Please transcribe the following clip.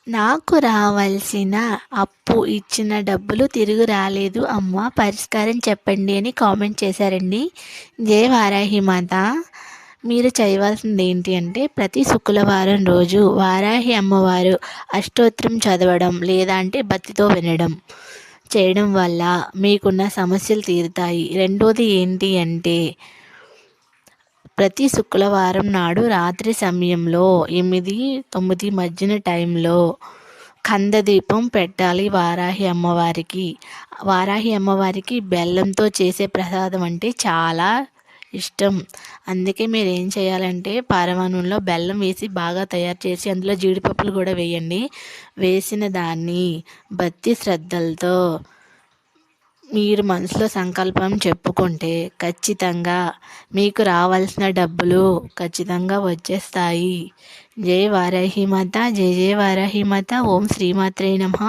నాకు రావాల్సిన అప్పు ఇచ్చిన డబ్బులు తిరిగి రాలేదు అమ్మ, పరిష్కారం చెప్పండి అని కామెంట్ చేశారండి. జై వారాహి మాత. మీరు చేయవలసింది ఏంటి అంటే, ప్రతి శుక్రవారం రోజు వారాహి అమ్మవారు అష్టోత్తరం చదవడం లేదా అంటే బత్తితో వినడం చేయడం వల్ల మీకున్న సమస్యలు తీరుతాయి. రెండోది ఏంటి అంటే, ప్రతి శుక్రవారం నాడు రాత్రి సమయంలో 8-9 మధ్యన టైంలో కందదీపం పెట్టాలి వారాహి అమ్మవారికి. వారాహి అమ్మవారికి బెల్లంతో చేసే ప్రసాదం అంటే చాలా ఇష్టం. అందుకే మీరు ఏం చేయాలంటే, పరమాన్నంలో బెల్లం వేసి బాగా తయారు చేసి అందులో జీడిపప్పులు కూడా వేయండి. వేసిన దాన్ని భక్తి శ్రద్ధలతో మీరు మనసులో సంకల్పం చెప్పుకుంటే ఖచ్చితంగా మీకు రావాల్సిన డబ్బులు ఖచ్చితంగా వచ్చేస్తాయి. జై వారాహి మాత. జై జై వారాహి మాత. ఓం శ్రీమాత్రే నమః.